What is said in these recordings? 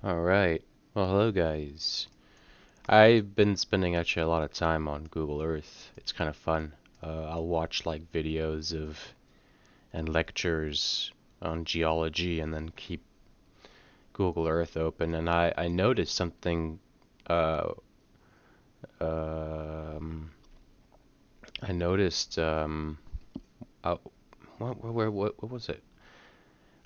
Alright, well hello guys. I've been spending actually a lot of time on Google Earth. It's kind of fun. I'll watch like videos of and lectures on geology and then keep Google Earth open, and I noticed something. uh, um, I noticed uh, what was it?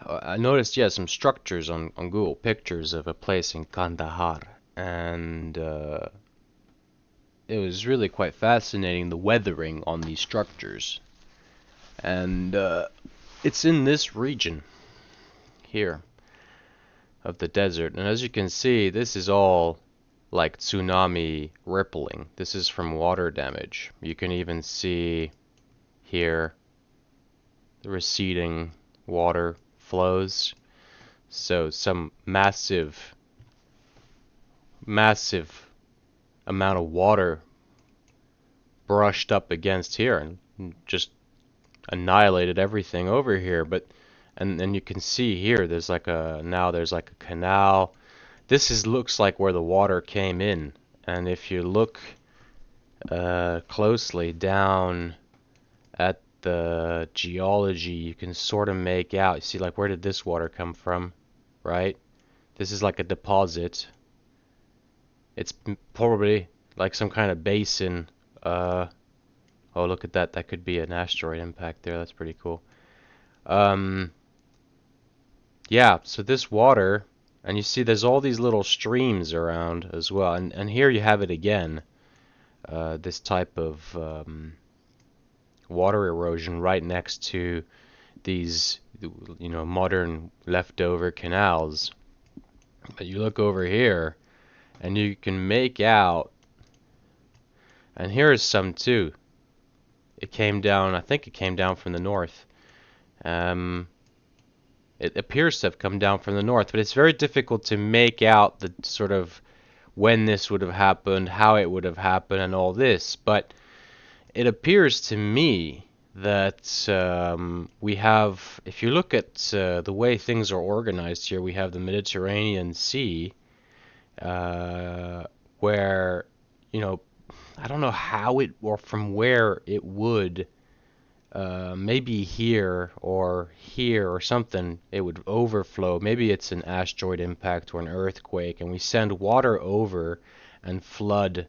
I noticed, yeah, some structures on Google Pictures of a place in Kandahar, and it was really quite fascinating, the weathering on these structures. And it's in this region here of the desert. And as you can see, this is all like tsunami rippling. This is from water damage. You can even see here the receding water flows. So some massive amount of water brushed up against here and just annihilated everything over here. But and you can see here there's like a canal. This is looks like where the water came in, and if you look closely down at the geology, you can sort of make out, you see, like, where did this water come from, right? This is like a deposit. It's probably like some kind of basin. Oh, look at that. That could be an asteroid impact there. That's pretty cool. Um, yeah, so this water, and you see there's all these little streams around as well. And here you have it again. This type of water erosion right next to these, modern leftover canals. But you look over here, and you can make out, and here is some too. It came down, I think it came down from the north. Um, it appears to have come down from the north, but it's very difficult to make out the sort of when this would have happened, how it would have happened, and all this. But it appears to me that we have, if you look at the way things are organized here, we have the Mediterranean Sea, where, you know, I don't know how it, or from where it would, maybe here or something, it would overflow. Maybe it's an asteroid impact or an earthquake, and we send water over and flood.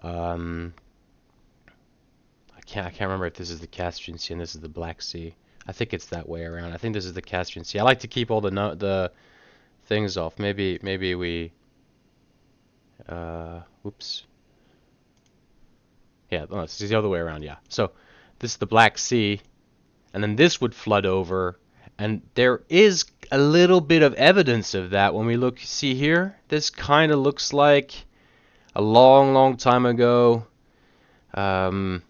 Um, I can't remember if this is the Caspian Sea and this is the Black Sea. I think it's that way around. I think this is the Caspian Sea. I like to keep all the the things off. Maybe we. Oops. Yeah, no, it's the other way around. Yeah. So this is the Black Sea, and then this would flood over, and there is a little bit of evidence of that when we look. See here, this kind of looks like a long time ago. Um,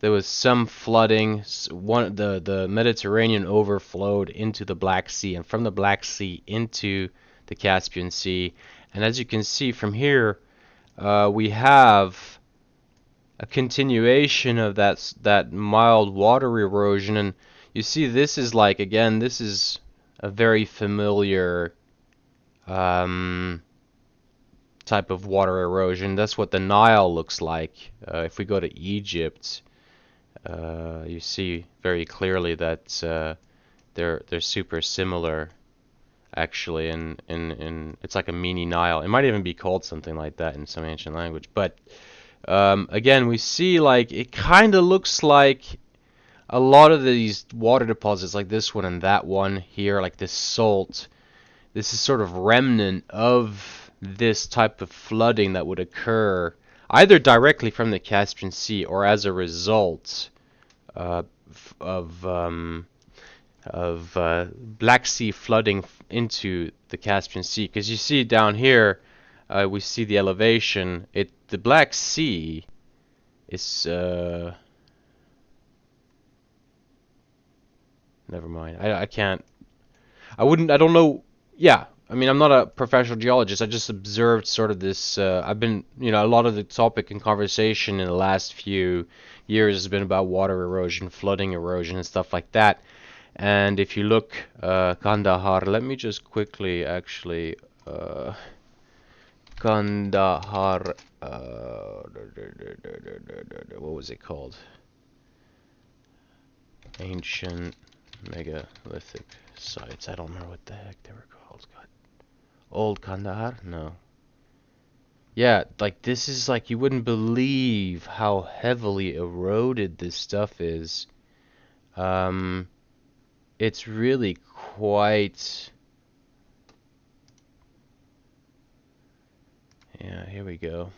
there was some flooding. The Mediterranean overflowed into the Black Sea, and from the Black Sea into the Caspian Sea. And as you can see from here, we have a continuation of that mild water erosion. And you see, this is like, again, this is a very familiar type of water erosion. That's what the Nile looks like. If we go to Egypt, you see very clearly that they're super similar, actually. In it's like a mini Nile. It might even be called something like that in some ancient language. But again, we see, like, it kind of looks like a lot of these water deposits, like this one and that one here, like this salt. This is sort of remnant of this type of flooding that would occur either directly from the Caspian Sea or as a result uh, of Black Sea flooding into the Caspian Sea. Because you see down here, we see the elevation. The Black Sea is never mind. I can't. I don't know. Yeah, I mean, I'm not a professional geologist. I just observed sort of this. I've been, a lot of the topic and conversation in the last few years has been about water erosion, flooding erosion, and stuff like that. And if you look, Kandahar, let me just quickly actually Uh, Kandahar. What was it called? Ancient megalithic sites. I don't remember what the heck they were called. God. Old Kandahar? No. Yeah, like this is like you wouldn't believe how heavily eroded this stuff is. Um, it's really quite. Yeah, here we go.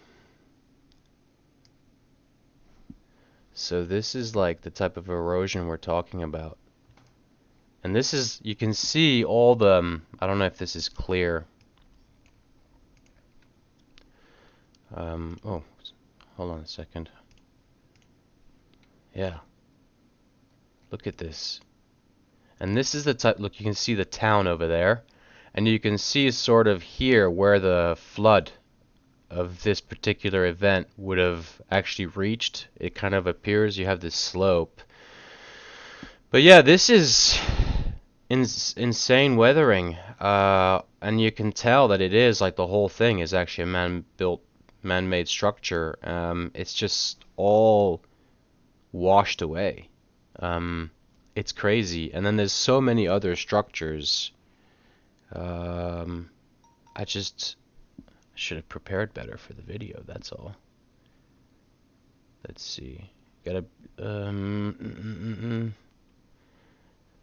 So this is like the type of erosion we're talking about. And this is, you can see all the, I don't know if this is clear. Oh, hold on a second. Yeah, look at this. And this is the type, look, you can see the town over there. And you can see sort of here where the flood of this particular event would have actually reached. It kind of appears you have this slope. But yeah, this is insane weathering. And you can tell that it is, like the whole thing is actually a man-built, man-made structure. It's just all washed away. It's crazy. And then there's so many other structures. I just should have prepared better for the video, that's all. Let's see. Gotta,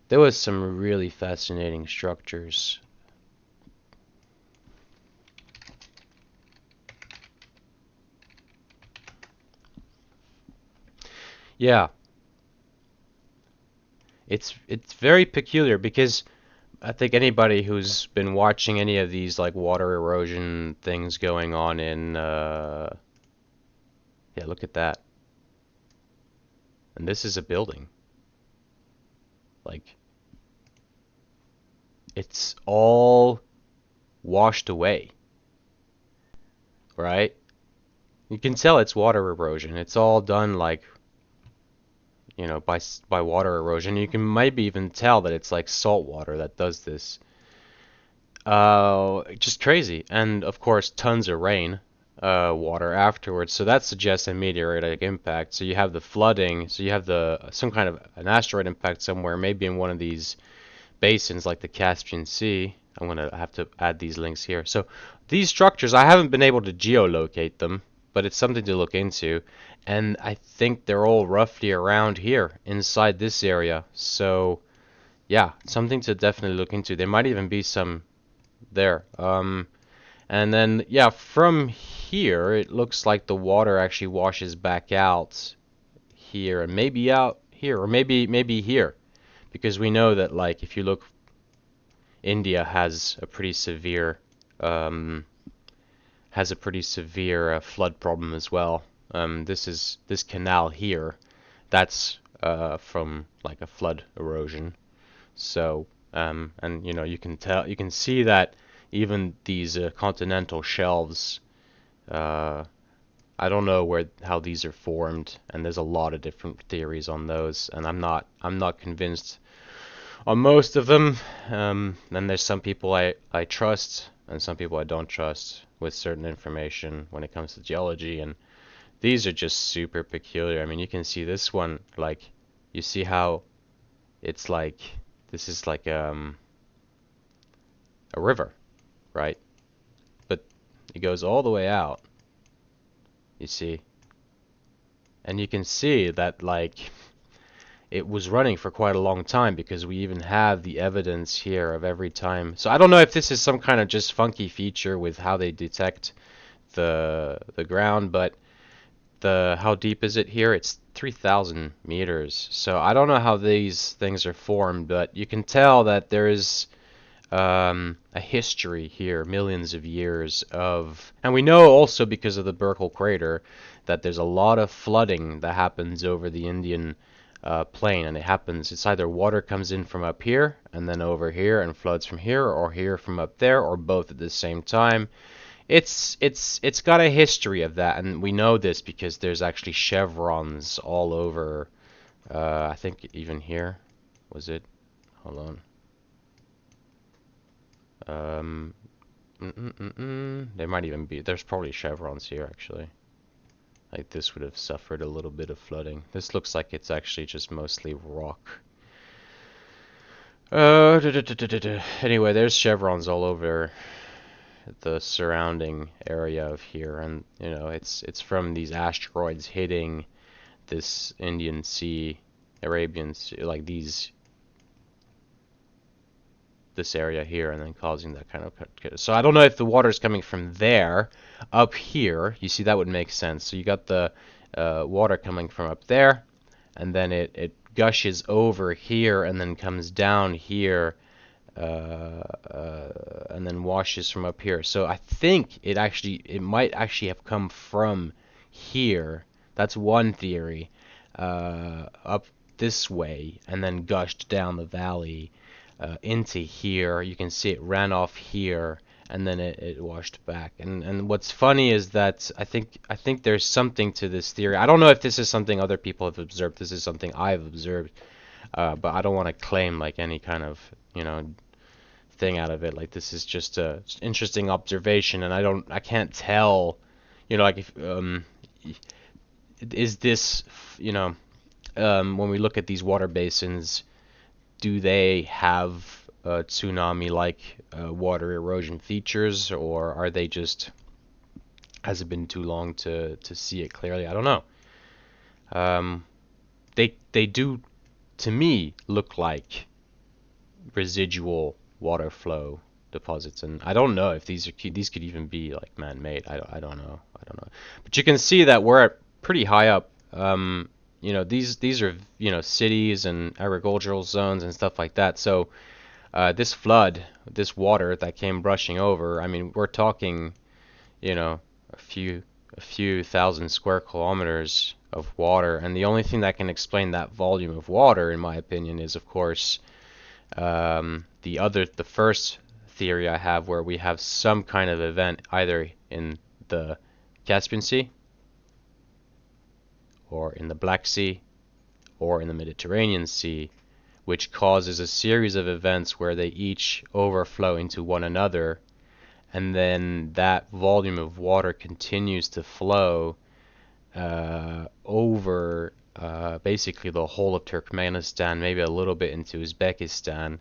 there was some really fascinating structures. Yeah. It's very peculiar because I think anybody who's been watching any of these like water erosion things going on in yeah, look at that. And this is a building. Like it's all washed away. Right? You can tell it's water erosion. It's all done like, you know, by water erosion. You can maybe even tell that it's like salt water that does this. Just crazy. And of course, tons of rain, water afterwards. So that suggests a meteoritic impact. So you have the flooding. So you have the some kind of an asteroid impact somewhere, maybe in one of these basins like the Caspian Sea. I'm gonna have to add these links here. So these structures, I haven't been able to geolocate them, but it's something to look into. And I think they're all roughly around here inside this area. So yeah, something to definitely look into. There might even be some there. And then yeah, from here it looks like the water actually washes back out here and maybe out here or maybe here because we know that like if you look, India has a pretty severe um, flood problem as well. This canal here, that's from like a flood erosion. So and you know you can see that even these continental shelves. Uh, I don't know how these are formed, and there's a lot of different theories on those, and I'm not convinced on most of them. And there's some people I trust and some people I don't trust with certain information when it comes to geology, and these are just super peculiar. I mean, you can see this one, like, you see how it's like, this is like a river, right? But it goes all the way out, you see. And you can see that, like, it was running for quite a long time because we even have the evidence here of every time. So I don't know if this is some kind of just funky feature with how they detect the ground, but how deep is it here? It's 3,000 meters. So I don't know how these things are formed, but you can tell that there is a history here, millions of years of, and we know also because of the Burkle crater that there's a lot of flooding that happens over the Indian plain, and it happens, it's either water comes in from up here and then over here and floods from here, or here from up there, or both at the same time. It's got a history of that, and we know this because there's actually chevrons all over. I think even here, was it? Hold on. There might even be, there's probably chevrons here actually. Like this would have suffered a little bit of flooding. This looks like it's actually just mostly rock. Anyway, there's chevrons all over the surrounding area of here, and you know it's from these asteroids hitting this Indian Sea, Arabian Sea, like this area here, and then causing that kind of. So I don't know if the water is coming from there up here. You see, that would make sense. So you got the water coming from up there, and then it gushes over here and then comes down here, and then washes from up here. So I think it might actually have come from here. That's one theory, up this way, and then gushed down the valley into here. You can see it ran off here, and then it washed back. And what's funny is that I think there's something to this theory. I don't know if this is something other people have observed. This is something I've observed, but I don't want to claim like any kind of thing out of it. Like this is just a interesting observation, and I can't tell, like if is this, when we look at these water basins, do they have tsunami-like water erosion features, or are they just, has it been too long to see it clearly? I don't know. They do, to me, look like residual water flow deposits, and I don't know if these could even be like man-made. I don't know. But you can see that we're pretty high up. These are cities and agricultural zones and stuff like that. So this flood, this water that came rushing over, I mean, we're talking, a few thousand square kilometers of water, and the only thing that can explain that volume of water, in my opinion, is of course the first theory I have, where we have some kind of event either in the Caspian Sea, or in the Black Sea, or in the Mediterranean Sea, which causes a series of events where they each overflow into one another, and then that volume of water continues to flow over basically the whole of Turkmenistan, maybe a little bit into Uzbekistan,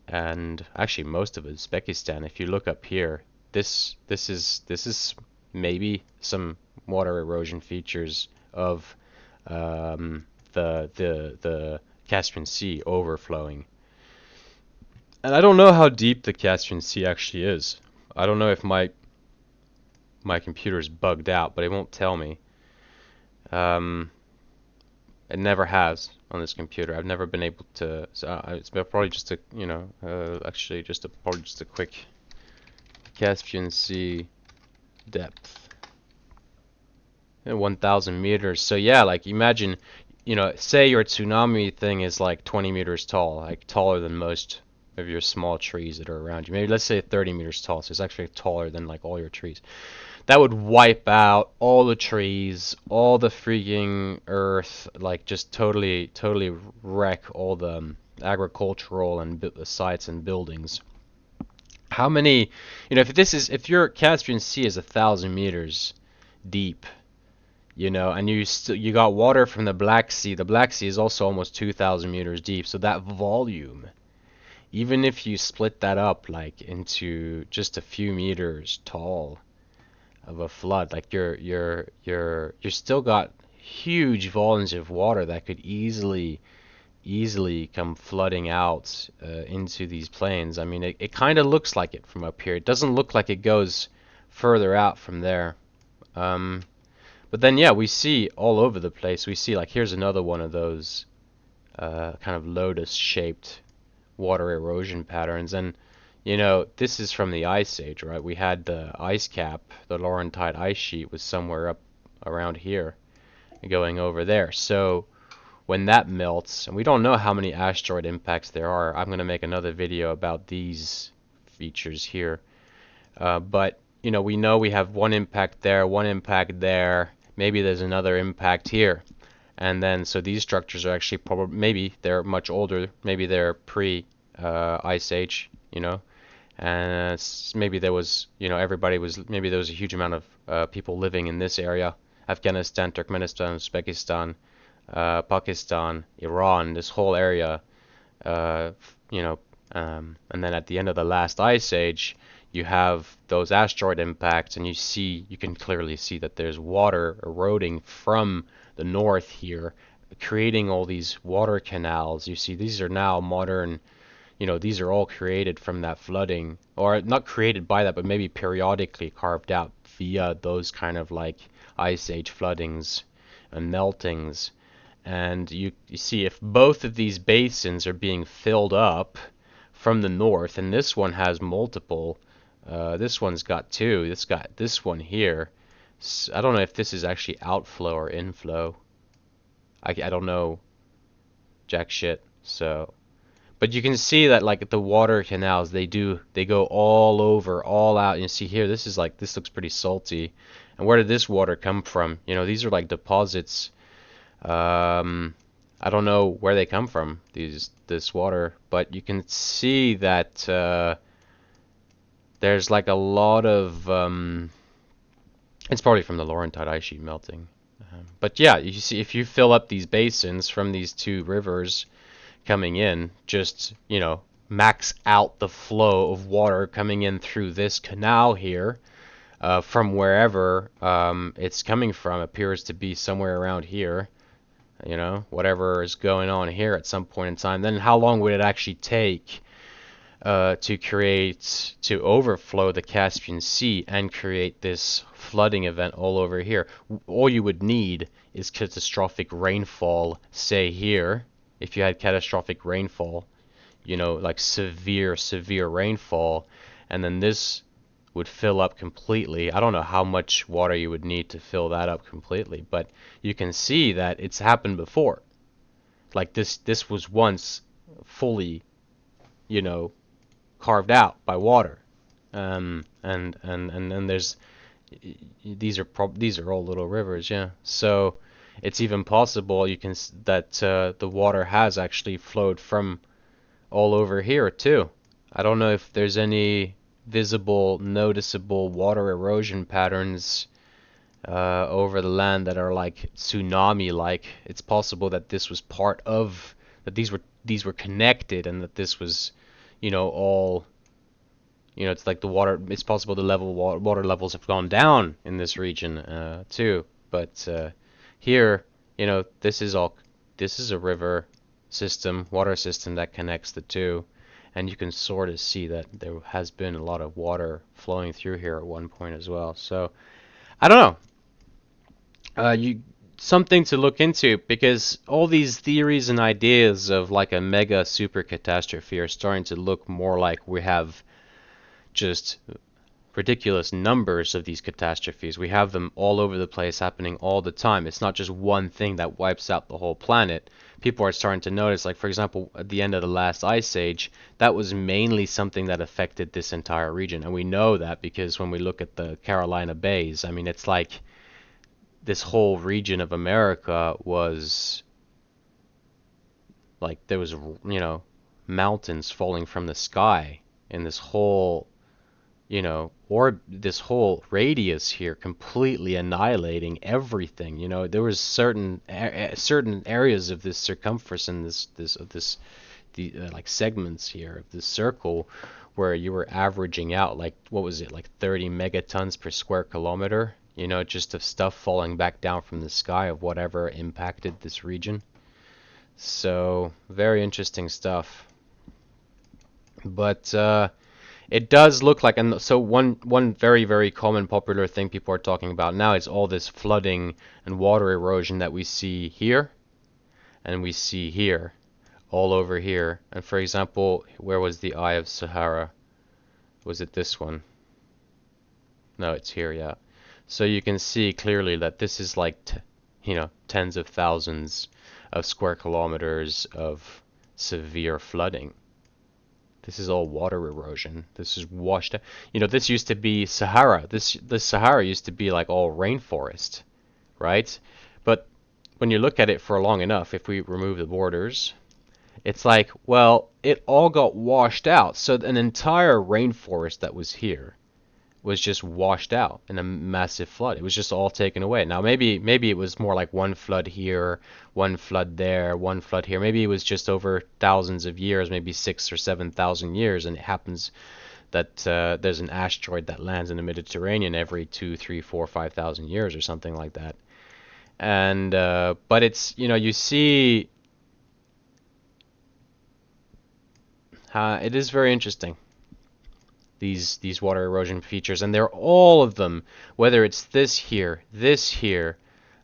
and actually most of Uzbekistan. If you look up here, this is maybe some water erosion features of the Caspian Sea overflowing. And I don't know how deep the Caspian Sea actually is. I don't know if my computer's bugged out, but it won't tell me. It never has on this computer. I've never been able to. So it's probably just a, probably just a quick Caspian Sea depth. 1,000 meters. So yeah, like imagine, say your tsunami thing is like 20 meters tall, like taller than most of your small trees that are around you. Maybe let's say 30 meters tall, so it's actually taller than like all your trees. That would wipe out all the trees, all the freaking earth, like just totally wreck all the agricultural and sites and buildings. How many, if your Caspian Sea is 1,000 meters deep, and you got water from the Black Sea. The Black Sea is also almost 2,000 meters deep, so that volume, even if you split that up like into just a few meters tall of a flood, like you're still got huge volumes of water that could easily come flooding out into these plains. I mean, it kind of looks like it from up here. It doesn't look like it goes further out from there. But then, yeah, we see all over the place. We see, like, here's another one of those kind of lotus-shaped water erosion patterns. And, this is from the Ice Age, right? We had the ice cap, the Laurentide ice sheet was somewhere up around here, going over there. So when that melts, and we don't know how many asteroid impacts there are. I'm going to make another video about these features here. But, we know we have one impact there, one impact there. Maybe there's another impact here. And then, so these structures are actually probably, maybe they're much older. Maybe they're pre-Ice Age, and maybe there was, everybody was, maybe there was a huge amount of people living in this area. Afghanistan, Turkmenistan, Uzbekistan, Pakistan, Iran, this whole area, uh, you know, and then at the end of the last ice age, you have those asteroid impacts, and you can clearly see that there's water eroding from the north here, creating all these water canals. You see, these are now modern, these are all created from that flooding, or not created by that, but maybe periodically carved out via those kind of like ice age floodings and meltings. And you see if both of these basins are being filled up from the north, and this one has multiple, this one's got two, it's got this one here. I don't know if this is actually outflow or inflow. I don't know jack shit. So, but you can see that like the water canals, they go all over, all out. And you see here, this looks pretty salty. And where did this water come from? These are like deposits. I don't know where they come from, this water, but you can see that there's like a lot of it's probably from the Laurentide ice sheet melting. But yeah, you see, if you fill up these basins from these two rivers coming in, just, max out the flow of water coming in through this canal here, from wherever it's coming from, appears to be somewhere around here, whatever is going on here at some point in time. Then how long would it actually take to overflow the Caspian Sea and create this flooding event all over here? All you would need is catastrophic rainfall, say here. If you had catastrophic rainfall, like severe rainfall, and then this would fill up completely. I don't know how much water you would need to fill that up completely, but you can see that it's happened before. Like this was once fully, carved out by water. And there's these are all little rivers, yeah. So it's even possible that the water has actually flowed from all over here too. I don't know if there's any visible, noticeable water erosion patterns over the land that are like tsunami-like. It's possible that this was part of that these were connected, and that this was, all. It's like the water. It's possible the water levels have gone down in this region too. But here, this is a river system, water system that connects the two, and you can sort of see that there has been a lot of water flowing through here at one point as well. So I don't know. Something to look into, because all these theories and ideas of like a mega super catastrophe are starting to look more like we have just ridiculous numbers of these catastrophes. We have them all over the place, happening all the time. It's not just one thing that wipes out the whole planet. People are starting to notice, like for example, at the end of the last ice age, that was mainly something that affected this entire region. And we know that because when we look at the Carolina Bays, I mean, it's like this whole region of America was like there was, mountains falling from the sky in this whole, or this whole radius here, completely annihilating everything. There was certain areas of this circumference and like segments here of this circle where you were averaging out like, what was it, like 30 megatons per square kilometer, just of stuff falling back down from the sky of whatever impacted this region. So very interesting stuff. But it does look like, and so one very, very common popular thing people are talking about now is all this flooding and water erosion that we see here and we see here, all over here. And for example, where was the Eye of Sahara? Was it this one? No, it's here, yeah. So you can see clearly that this is like, tens of thousands of square kilometers of severe flooding. This is all water erosion. This is washed out. This used to be Sahara. The Sahara used to be like all rainforest, right? But when you look at it for long enough, if we remove the borders, It's like, well, it all got washed out. So an entire rainforest that was here was just washed out in a massive flood. It was just all taken away. Now maybe it was more like one flood here, one flood there, one flood here. Maybe it was just over thousands of years, maybe 6 or 7 thousand years, and it happens that there's an asteroid that lands in the Mediterranean every 2, 3, 4, 5 thousand years or something like that. And but it's, you see, it is very interesting, these water erosion features, and they're all of them, whether it's this here, this here,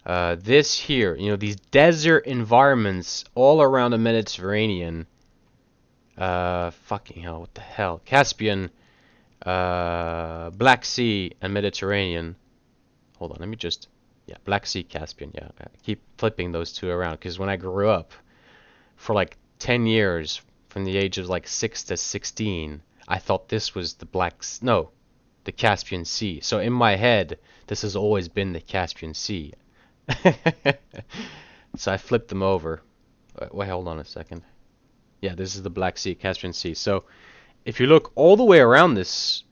this here, these desert environments all around the Mediterranean, fucking hell, what the hell, Caspian, Black Sea, and Mediterranean. Hold on, let me just, yeah, Black Sea, Caspian, yeah, I keep flipping those two around, because when I grew up, for like 10 years, from the age of like 6 to 16, I thought this was no, the Caspian Sea. So in my head, this has always been the Caspian Sea. So I flipped them over. Wait, hold on a second. Yeah, this is the Black Sea, Caspian Sea. So if you look all the way around this,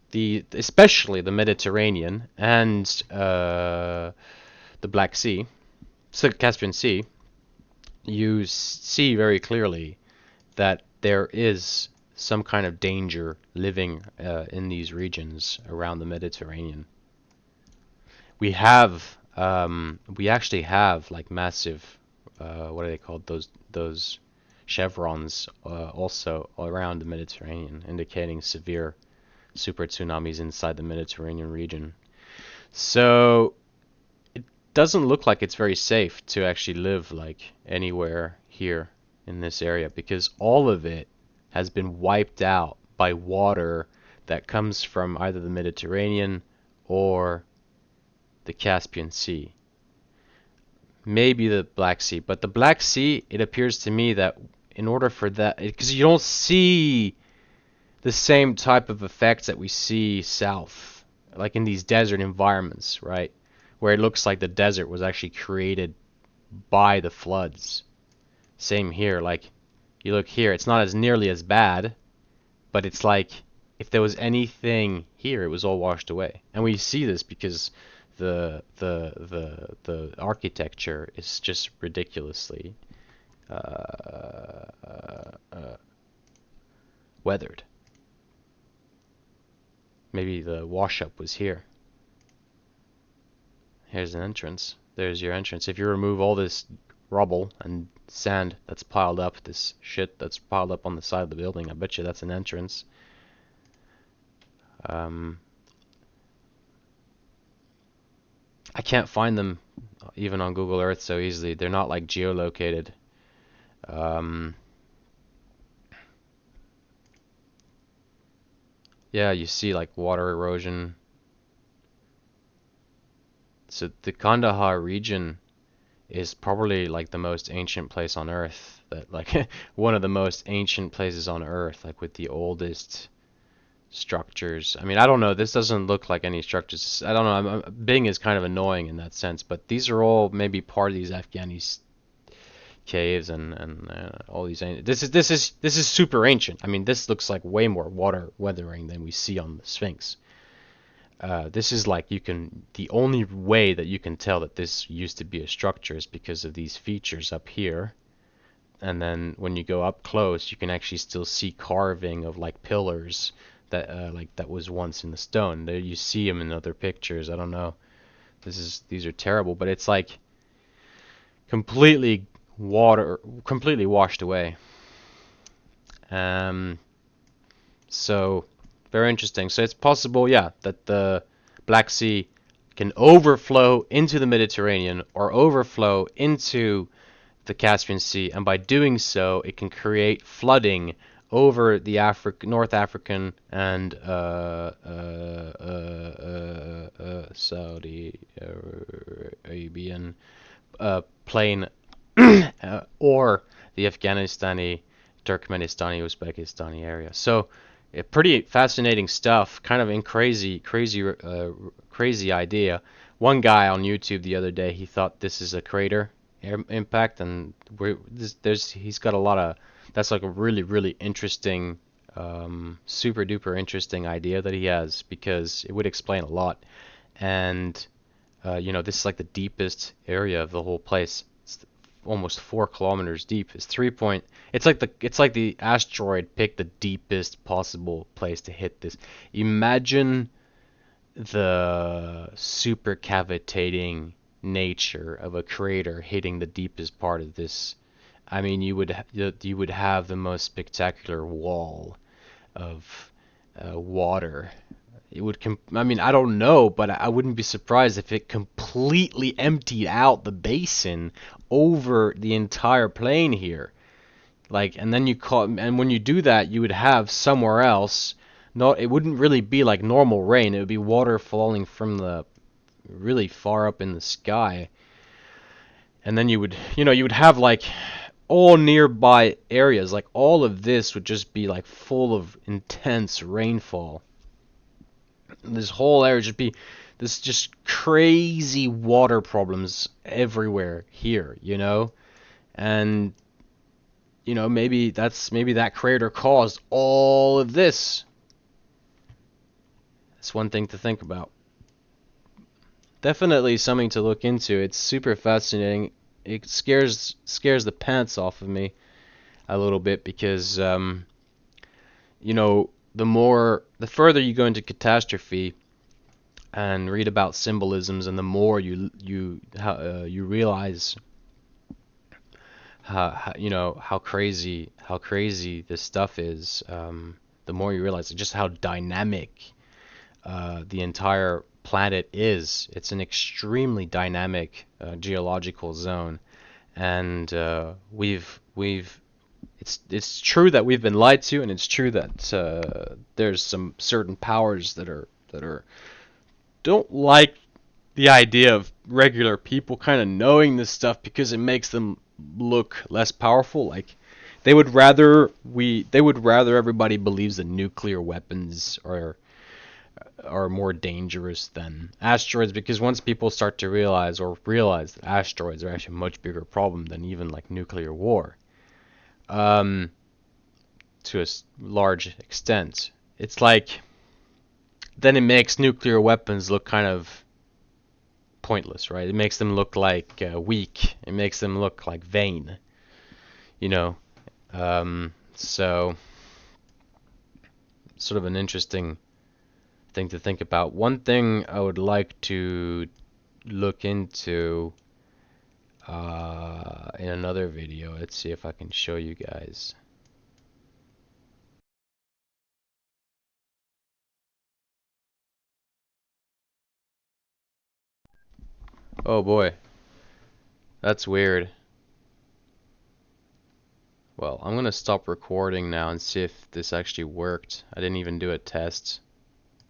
especially the Mediterranean and the Black Sea, so Caspian Sea, you see very clearly that there is some kind of danger living in these regions around the Mediterranean. We actually have like massive, what are they called? Those chevrons also around the Mediterranean, indicating severe super tsunamis inside the Mediterranean region. So it doesn't look like it's very safe to actually live like anywhere here in this area, because all of it has been wiped out by water that comes from either the Mediterranean or the Caspian Sea. Maybe the Black Sea, but the Black Sea, it appears to me that in order for that, because you don't see the same type of effects that we see south, like in these desert environments, right? Where it looks like the desert was actually created by the floods. Same here, like you look here, it's not as nearly as bad, but it's like if there was anything here, it was all washed away. And we see this because the architecture is just ridiculously weathered. Maybe the wash up was here. Here's an entrance. There's your entrance. If you remove all this rubble and sand that's piled up, this shit that's piled up on the side of the building, I bet you that's an entrance. I can't find them even on Google Earth so easily. They're not like geolocated. Yeah, you see like water erosion. So the Kandahar region is probably like the most ancient place on Earth. That like one of the most ancient places on Earth, like with the oldest structures. I mean, I don't know. This doesn't look like any structures. I don't know. Bing is kind of annoying in that sense, but these are all maybe part of these Afghani caves and all these. This is super ancient. I mean, this looks like way more water weathering than we see on the Sphinx. This is like the only way that you can tell that this used to be a structure is because of these features up here. And then when you go up close, you can actually still see carving of like pillars that like that was once in the stone. There you see them in other pictures. I don't know. These are terrible, but it's like completely washed away. So very interesting. So it's possible, yeah, that the Black Sea can overflow into the Mediterranean or overflow into the Caspian Sea, and by doing so, it can create flooding over the North African and Saudi Arabian plain, or the Afghanistani, Turkmenistani, Uzbekistani area. So, pretty fascinating stuff. Kind of in crazy idea. One guy on YouTube the other day, he thought this is a crater impact, and he's got a lot of That's like a really, really interesting, super duper interesting idea that he has because it would explain a lot. And this is like the deepest area of the whole place. It's almost 4 kilometers deep. It's 3 point. It's like the asteroid picked the deepest possible place to hit this. Imagine the super cavitating nature of a crater hitting the deepest part of this. I mean, you would have the most spectacular wall of water. I mean, I don't know, but I wouldn't be surprised if it completely emptied out the basin over the entire plane here. Like, and then and when you do that, you would have somewhere else. Not, it wouldn't really be like normal rain. It would be water falling from the really far up in the sky. And then you would have like all nearby areas, like all of this would just be like full of intense rainfall. This whole area would just be this just crazy water problems everywhere here. And maybe that crater caused all of this. That's one thing to think about. Definitely something to look into. It's super fascinating. It scares the pants off of me a little bit because the further you go into catastrophe and read about symbolisms, and the more you realize how crazy this stuff is, the more you realize just how dynamic the entire planet is. It's an extremely dynamic geological zone, and it's true that we've been lied to, and it's true that there's some certain powers that don't like the idea of regular people kind of knowing this stuff because it makes them look less powerful. Like they would rather everybody believes that nuclear weapons are more dangerous than asteroids, because once people start to realize that asteroids are actually a much bigger problem than even like nuclear war, um, to a large extent, it's like then it makes nuclear weapons look kind of pointless, right? It makes them look like weak. It makes them look like vain, you know. So sort of an interesting thing to think about. One thing I would like to look into in another video. Let's see if I can show you guys. Oh boy, that's weird. Well, I'm gonna stop recording now and see if this actually worked. I didn't even do a test.